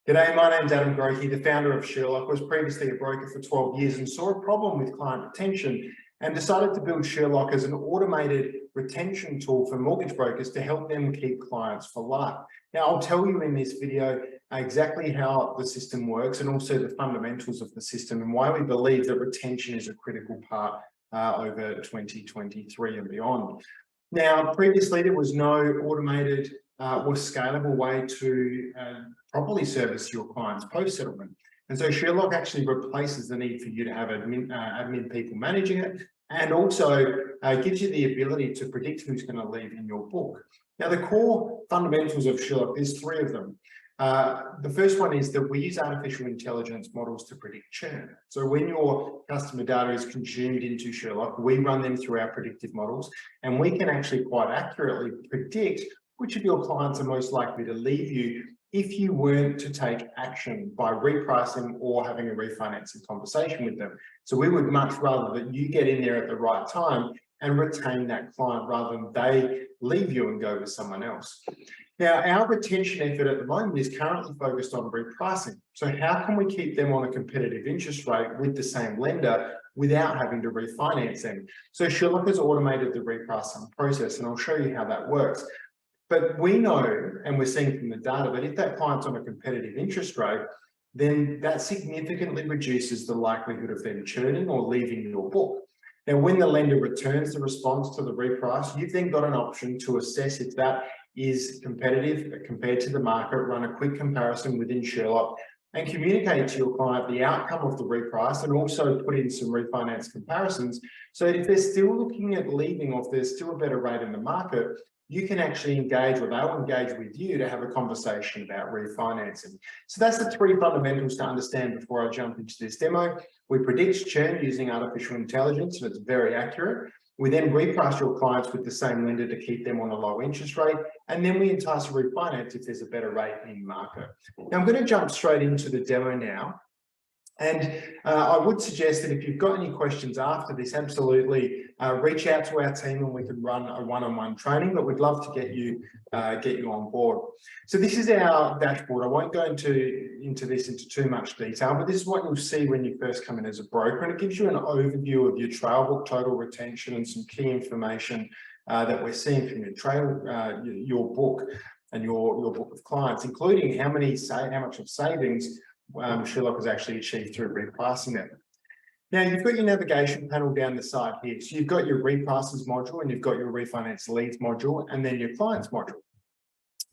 G'day, my name's Adam Grothe, the founder of Sherlock. I was previously a broker for 12 years and saw a problem with client retention and decided to build Sherlock as an automated retention tool for mortgage brokers to help them keep clients for life. Now, I'll tell you in this video exactly how the system works and also the fundamentals of the system and why we believe that retention is a critical part over 2023 and beyond. Now, previously there was no automated or scalable way to properly service your clients post-settlement. And so Sherlock actually replaces the need for you to have admin people managing it, and also gives you the ability to predict who's going to leave in your book. Now, the core fundamentals of Sherlock, there's three of them. The first one is that we use artificial intelligence models to predict churn. So when your customer data is consumed into Sherlock, we run them through our predictive models, and we can actually quite accurately predict which of your clients are most likely to leave you if you weren't to take action by repricing or having a refinancing conversation with them. So we would much rather that you get in there at the right time and retain that client rather than they leave you and go with someone else. Now, our retention effort at the moment is currently focused on repricing. So how can we keep them on a competitive interest rate with the same lender without having to refinance them? So Sherlock has automated the repricing process, and I'll show you how that works. But we know, and we're seeing from the data, that if that client's on a competitive interest rate, then that significantly reduces the likelihood of them churning or leaving your book. Now, when the lender returns the response to the reprice, you've then got an option to assess if that is competitive compared to the market, run a quick comparison within Sherlock, and communicate to your client the outcome of the reprice, and also put in some refinance comparisons so that if they're still looking at leaving or if there's still a better rate in the market, you can actually engage, or they'll engage with you to have a conversation about refinancing. So that's the three fundamentals to understand before I jump into this demo. We predict churn using artificial intelligence, and it's very accurate. We then reprice your clients with the same lender to keep them on a low interest rate, and then we entice a refinance if there's a better rate in market. Now, I'm going to jump straight into the demo now. And I would suggest that if you've got any questions after this, absolutely reach out to our team and we can run a one-on-one training, but we'd love to get you on board. So this is our dashboard. I won't go into this into too much detail, but this is what you'll see when you first come in as a broker, and it gives you an overview of your trail book, total retention, and some key information that we're seeing from your trail, your book and your book of clients, including how much of savings Sherlock has actually achieved through repricing it. Now, you've got your navigation panel down the side here. So you've got your reprices module, and you've got your refinance leads module, and then your clients module.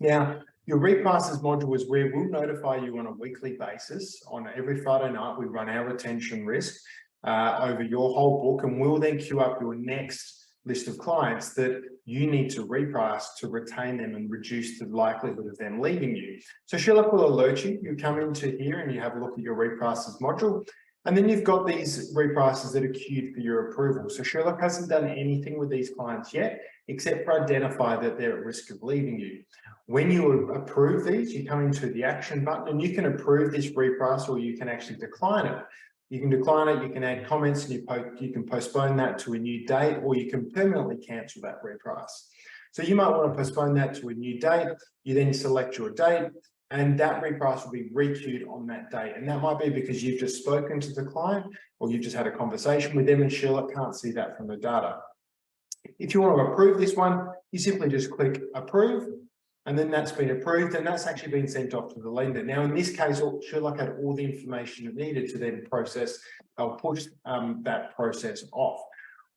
Now, your reprices module is where we'll notify you on a weekly basis. On every Friday night, we run our retention risk over your whole book, and we'll then queue up your next list of clients that you need to reprice to retain them and reduce the likelihood of them leaving you. So Sherlock will alert you. You come into here and you have a look at your reprices module, and then you've got these reprices that are queued for your approval. So Sherlock hasn't done anything with these clients yet, except for identify that they're at risk of leaving you. When you approve these, you come into the action button and you can approve this reprice, or you can actually decline it. You can decline it, you can add comments, and you can postpone that to a new date, or you can permanently cancel that reprice. So you might want to postpone that to a new date. You then select your date, and that reprice will be requeued on that date. And that might be because you've just spoken to the client, or you've just had a conversation with them, and Sherlock can't see that from the data. If you want to approve this one, you simply just click approve, and then that's been approved, and that's actually been sent off to the lender. Now, in this case, Sherlock had all the information it needed to then push that process off.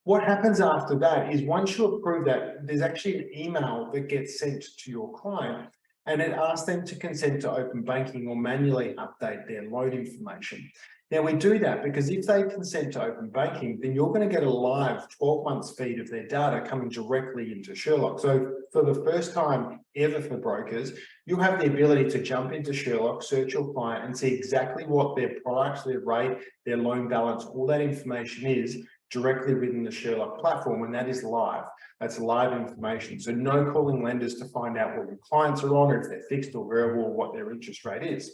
What happens after that is once you approve that, there's actually an email that gets sent to your client, and it asks them to consent to open banking or manually update their loan information. Now, we do that because if they consent to open banking, then you're going to get a live 12 months feed of their data coming directly into Sherlock. So for the first time ever for brokers, you'll have the ability to jump into Sherlock, search your client, and see exactly what their products, their rate, their loan balance, all that information is directly within the Sherlock platform, and that is live. That's live information. So no calling lenders to find out what your clients are on, or if they're fixed or variable, or what their interest rate is.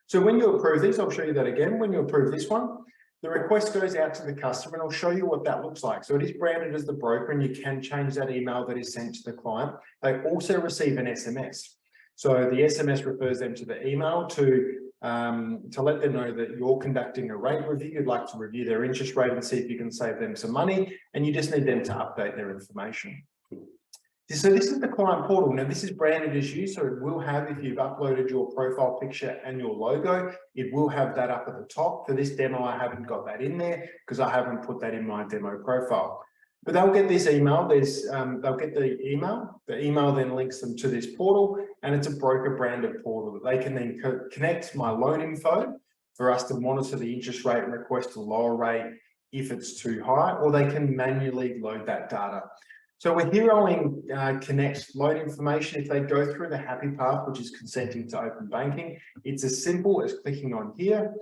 So when you approve these, I'll show you that again. When you approve this one, the request goes out to the customer, and I'll show you what that looks like. So it is branded as the broker, and you can change that email that is sent to the client. They also receive an SMS. So the SMS refers them to the email to let them know that you're conducting a rate review. You'd like to review their interest rate and see if you can save them some money, and you just need them to update their information. So this is the client portal. Now this is branded as you, so it will have, if you've uploaded your profile picture and your logo, it will have that up at the top. For this demo, I haven't got that in there because I haven't put that in my demo profile. But they'll get this email. They'll get the email. The email then links them to this portal, and it's a broker branded portal that they can then connect my loan info for us to monitor the interest rate and request a lower rate if it's too high, or they can manually load that data. So we're heroing Connect's loan information. If they go through the happy path, which is consenting to open banking, it's as simple as clicking on here.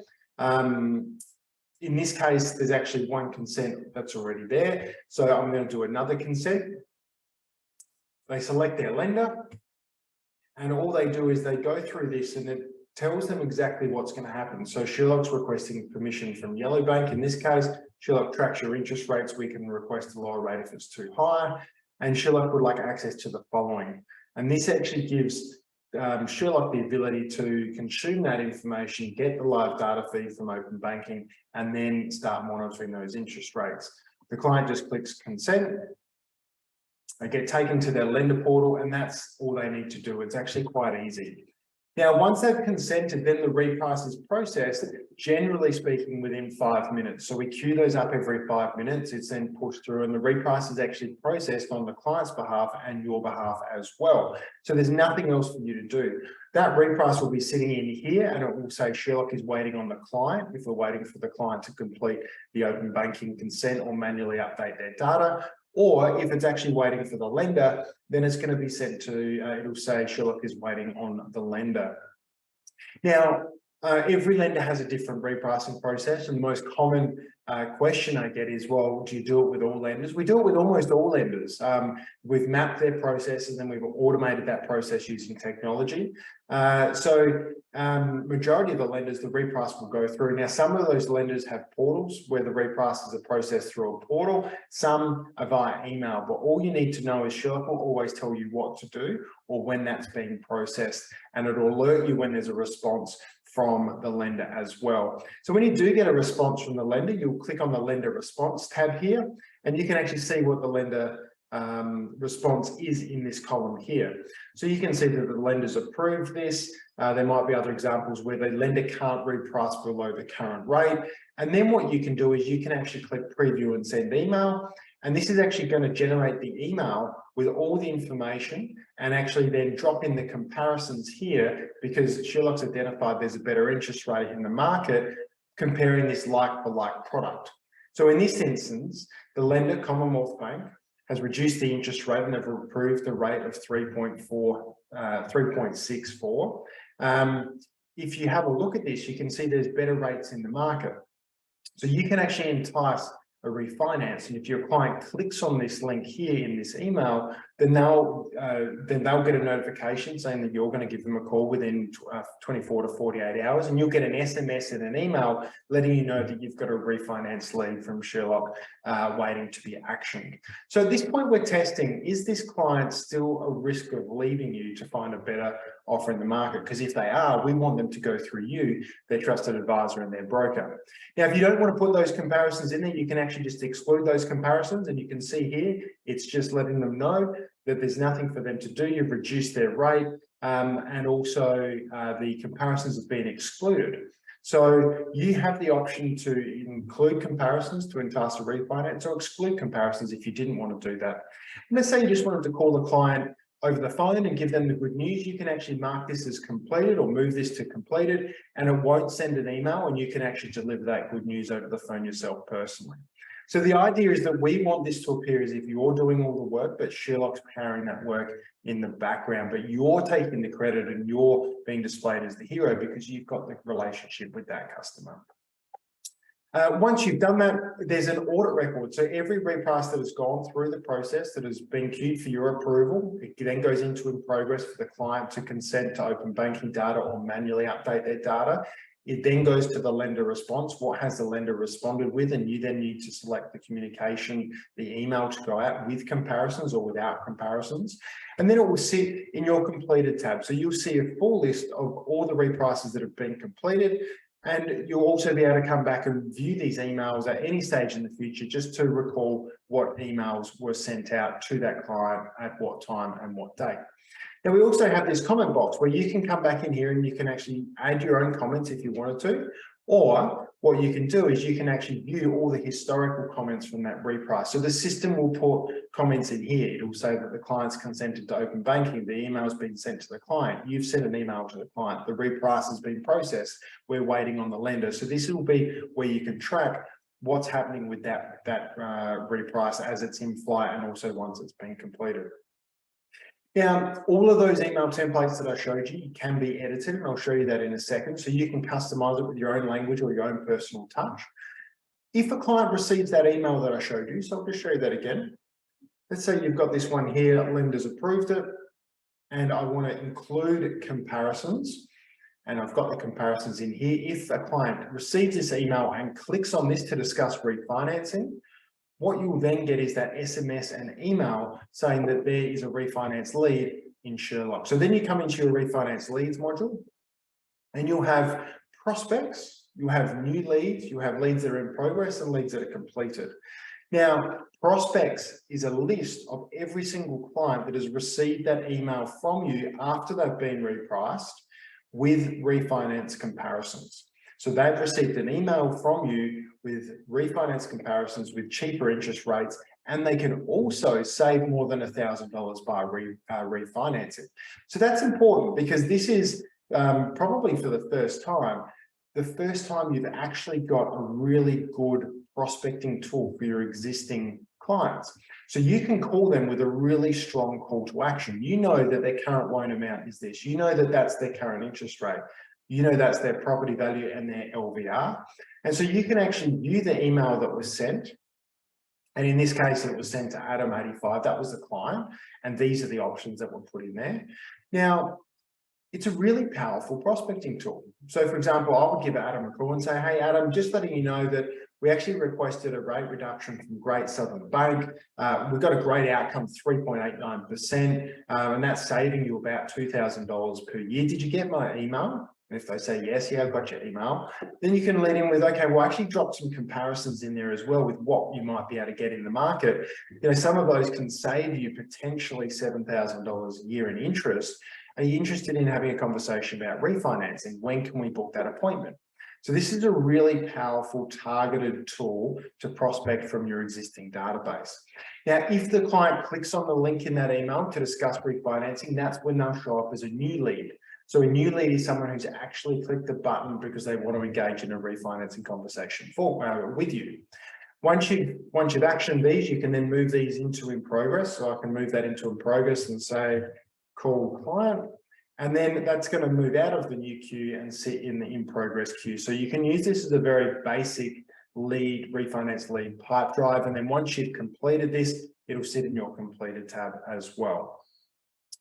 In this case, there's actually one consent that's already there. So I'm going to do another consent. They select their lender, and all they do is they go through this, and it tells them exactly what's going to happen. So Sherlock's requesting permission from Yellow Bank. In this case, Sherlock tracks your interest rates. We can request a lower rate if it's too high. And Sherlock would like access to the following. And this actually gives Sherlock the ability to consume that information, get the live data feed from open banking, and then start monitoring those interest rates. The client just clicks consent. They get taken to their lender portal, and that's all they need to do. It's actually quite easy. Now, once they've consented, then the reprice is processed, generally speaking, within 5 minutes. So we queue those up every 5 minutes. It's then pushed through, and the reprice is actually processed on the client's behalf and your behalf as well. So there's nothing else for you to do. That reprice will be sitting in here, and it will say Sherlock is waiting on the client if we're waiting for the client to complete the open banking consent or manually update their data. Or if it's actually waiting for the lender, then it's going to be sent to, it'll say Sherlock is waiting on the lender. Now, every lender has a different repricing process, and the most common question I get is, well, do you do it with all lenders? We do it with almost all lenders. We've mapped their processes and we've automated that process using technology. Majority of the lenders, the reprice will go through. Now, some of those lenders have portals where the reprices are processed through a portal. Some are via email, but all you need to know is Sherlock will always tell you what to do or when that's being processed, and it'll alert you when there's a response from the lender as well. So when you do get a response from the lender, you'll click on the lender response tab here, and you can actually see what the lender response is in this column here. So you can see that the lender's approved this. There might be other examples where the lender can't reprice below the current rate. And then what you can do is you can actually click preview and send email. And this is actually going to generate the email with all the information, and actually then drop in the comparisons here, because Sherlock's identified there's a better interest rate in the market comparing this like-for-like product. So in this instance, the lender, Commonwealth Bank, has reduced the interest rate and have approved the rate of 3.64. If you have a look at this, you can see there's better rates in the market. So you can actually entice a refinance, and if your client clicks on this link here in this email, then they'll get a notification saying that you're going to give them a call within 24 to 48 hours, and you'll get an SMS and an email letting you know that you've got a refinance lead from Sherlock waiting to be actioned. So at this point, we're testing, is this client still a risk of leaving you to find a better offer in the market? Because if they are, we want them to go through you, their trusted advisor and their broker. Now, if you don't want to put those comparisons in there, you can actually just exclude those comparisons, and you can see here, it's just letting them know that there's nothing for them to do. You've reduced their rate, and also the comparisons have been excluded. So you have the option to include comparisons to entice a refinance, or exclude comparisons if you didn't want to do that. And let's say you just wanted to call the client over the phone and give them the good news. You can actually mark this as completed or move this to completed, and it won't send an email, and you can actually deliver that good news over the phone yourself personally. So the idea is that we want this to appear as if you're doing all the work, but Sherlock's powering that work in the background, but you're taking the credit and you're being displayed as the hero because you've got the relationship with that customer. Once you've done that, there's an audit record. So every reprice that has gone through the process that has been queued for your approval, it then goes into in progress for the client to consent to open banking data or manually update their data. It then goes to the lender response. What has the lender responded with? And you then need to select the communication, the email to go out with comparisons or without comparisons. And then it will sit in your completed tab. So you'll see a full list of all the reprices that have been completed. And you'll also be able to come back and view these emails at any stage in the future, just to recall what emails were sent out to that client at what time and what date. Now, we also have this comment box where you can come back in here and you can actually add your own comments if you wanted to, or what you can do is you can actually view all the historical comments from that reprice. So the system will put comments in here. It will say that the client's consented to open banking, the email's been sent to the client, you've sent an email to the client, the reprice has been processed, we're waiting on the lender. So this will be where you can track what's happening with that reprice as it's in flight and also once it's been completed. Now, all of those email templates that I showed you can be edited, and I'll show you that in a second. So you can customize it with your own language or your own personal touch. If a client receives that email that I showed you, so I'll just show you that again. Let's say you've got this one here, lender's approved it, and I want to include comparisons, and I've got the comparisons in here. If a client receives this email and clicks on this to discuss refinancing, what you will then get is that SMS and email saying that there is a refinance lead in Sherlock. So then you come into your refinance leads module and you'll have prospects, you'll have new leads, you'll have leads that are in progress and leads that are completed. Now, prospects is a list of every single client that has received that email from you after they've been repriced with refinance comparisons. So they've received an email from you with refinance comparisons with cheaper interest rates, and they can also save more than $1,000 by refinancing. So that's important because this is probably for the first time you've actually got a really good prospecting tool for your existing clients. So you can call them with a really strong call to action. You know that their current loan amount is this. You know that that's their current interest rate. You know that's their property value and their LVR. And so you can actually view the email that was sent. And in this case, it was sent to Adam85. That was the client. And these are the options that were put in there. Now, it's a really powerful prospecting tool. So for example, I would give Adam a call and say, hey, Adam, just letting you know that we actually requested a rate reduction from Great Southern Bank. We've got a great outcome, 3.89%, and that's saving you about $2,000 per year. Did you get my email? And if they say yes, yeah, I've got your email, then you can lead in with, okay, we'll actually drop some comparisons in there as well with what you might be able to get in the market. You know, some of those can save you potentially $7,000 a year in interest. Are you interested in having a conversation about refinancing? When can we book that appointment? So this is a really powerful targeted tool to prospect from your existing database. Now, if the client clicks on the link in that email to discuss refinancing, that's when they'll show up as a new lead. So a new lead is someone who's actually clicked the button because they want to engage in a refinancing conversation with you. Once you've actioned these, you can then move these into in progress. So I can move that into in progress and say, call client. And then that's going to move out of the new queue and sit in the in progress queue. So you can use this as a very basic lead, refinance lead pipe drive. And then once you've completed this, it'll sit in your completed tab as well.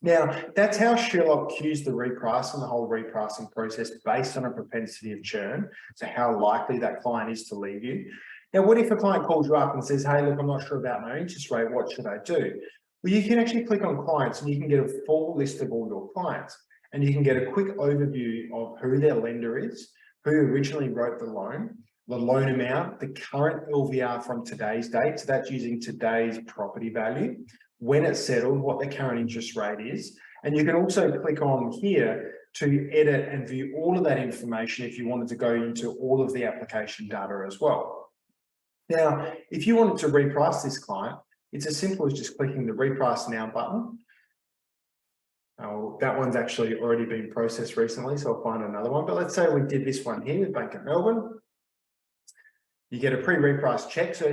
Now, that's how Sherlock queues the reprice and the whole repricing process based on a propensity of churn. So how likely that client is to leave you. Now, what if a client calls you up and says, hey, look, I'm not sure about my interest rate. What should I do? Well, you can actually click on clients and you can get a full list of all your clients. And you can get a quick overview of who their lender is, who originally wrote the loan amount, the current LVR from today's date. So that's using today's property value, when it's settled, what the current interest rate is. And you can also click on here to edit and view all of that information if you wanted to go into all of the application data as well. Now, if you wanted to reprice this client, it's as simple as just clicking the reprice now button. That one's actually already been processed recently, so I'll find another one. But let's say we did this one here with Bank of Melbourne. You get a pre-reprice check. So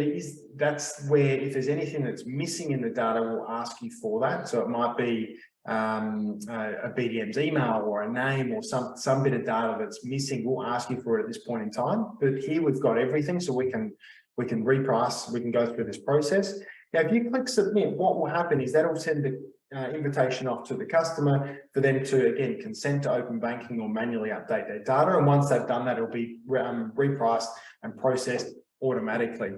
that's where if there's anything that's missing in the data, we'll ask you for that. So it might be a BDM's email or a name or some bit of data that's missing. We'll ask you for it at this point in time. But here we've got everything, so we can reprice. We can go through this process. Now, if you click submit, what will happen is that'll send invitation off to the customer for them to, again, consent to open banking or manually update their data. And once they've done that, it'll be repriced and processed automatically.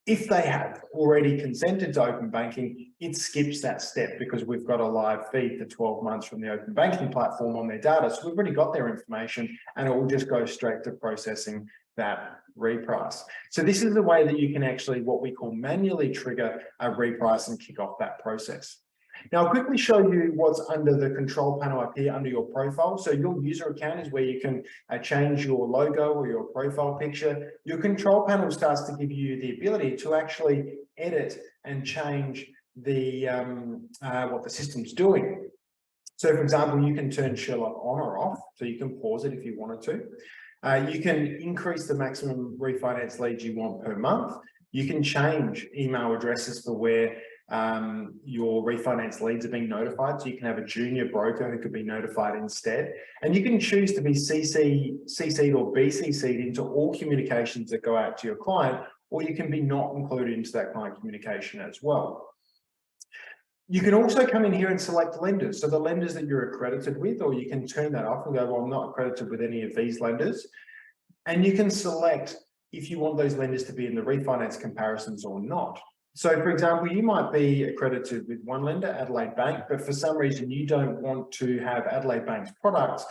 If they have already consented to open banking, it skips that step because we've got a live feed for 12 months from the open banking platform on their data. So we've already got their information and it will just go straight to processing that reprice. So this is the way that you can actually, what we call, manually trigger a reprice and kick off that process. Now, I'll quickly show you what's under the control panel up here under your profile. So your user account is where you can change your logo or your profile picture. Your control panel starts to give you the ability to actually edit and change the what the system's doing. So, for example, you can turn Sherlock on or off, so you can pause it if you wanted to. You can increase the maximum refinance leads you want per month. You can change email addresses for where your refinance leads are being notified. So you can have a junior broker who could be notified instead. And you can choose to be CC'd or BCC'd into all communications that go out to your client, or you can be not included into that client communication as well. You can also come in here and select lenders. So the lenders that you're accredited with, or you can turn that off and go, well, I'm not accredited with any of these lenders. And you can select if you want those lenders to be in the refinance comparisons or not. So, for example, you might be accredited with one lender, Adelaide Bank, but for some reason you don't want to have Adelaide Bank's products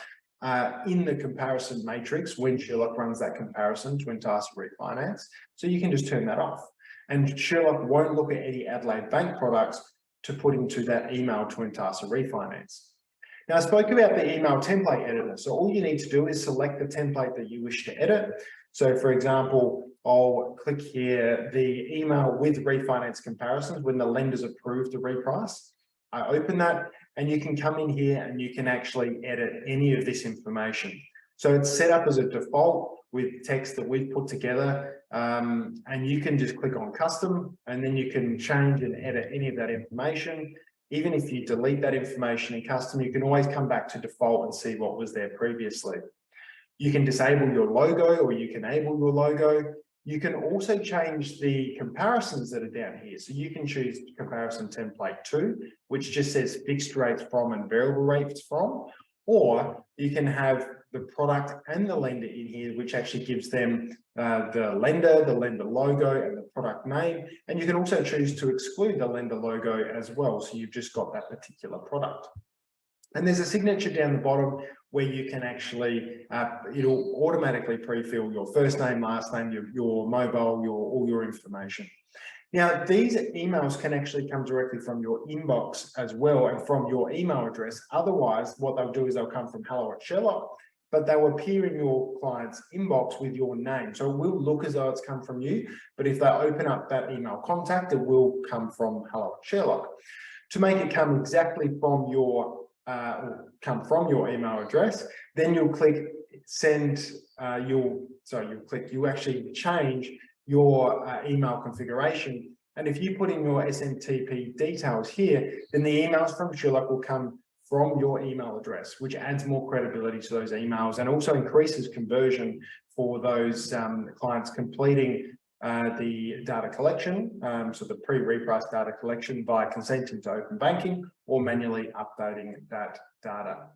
in the comparison matrix when Sherlock runs that comparison to entice a refinance. So you can just turn that off. And Sherlock won't look at any Adelaide Bank products to put into that email to entice a refinance. Now, I spoke about the email template editor. So all you need to do is select the template that you wish to edit. So, for example, I'll click here, the email with refinance comparisons when the lenders approve the reprice. I open that and you can come in here and you can actually edit any of this information. So it's set up as a default with text that we've put together, and you can just click on custom and then you can change and edit any of that information. Even if you delete that information in custom, you can always come back to default and see what was there previously. You can disable your logo or you can enable your logo. You can also change the comparisons that are down here. So you can choose comparison template 2, which just says fixed rates from and variable rates from, or you can have the product and the lender in here, which actually gives them the lender logo and the product name. And you can also choose to exclude the lender logo as well. So you've just got that particular product. And there's a signature down the bottom where you can actually, it'll automatically pre-fill your first name, last name, your mobile, all your information. Now, these emails can actually come directly from your inbox as well and from your email address. Otherwise, what they'll do is they'll come from hello@Sherlock, but they'll appear in your client's inbox with your name. So it will look as though it's come from you, but if they open up that email contact, it will come from hello@Sherlock. To make it come exactly from your email address, then you'll click send, you'll actually change your email configuration. And if you put in your SMTP details here, then the emails from Sherlock will come from your email address, which adds more credibility to those emails and also increases conversion for those clients completing the data collection, so the pre-reprice data collection by consenting to open banking or manually updating that data.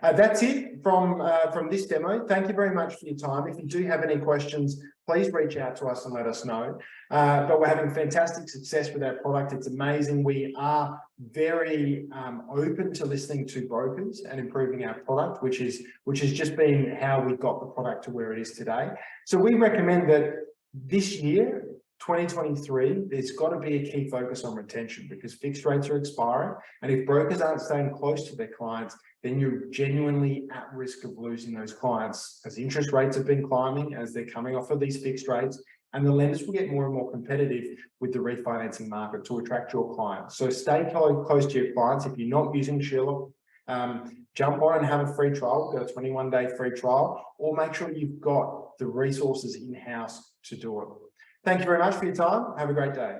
That's it from this demo. Thank you very much for your time. If you do have any questions, please reach out to us and let us know. But we're having fantastic success with our product. It's amazing. We are very open to listening to brokers and improving our product, which has just been how we got the product to where it is today. So we recommend that this year, 2023, there's got to be a key focus on retention because fixed rates are expiring. And if brokers aren't staying close to their clients, then you're genuinely at risk of losing those clients as interest rates have been climbing, as they're coming off of these fixed rates, and the lenders will get more and more competitive with the refinancing market to attract your clients. So stay close to your clients. If you're not using Sherlock, jump on and have a free trial, go a 21-day free trial, or make sure you've got the resources in-house to do it. Thank you very much for your time. Have a great day.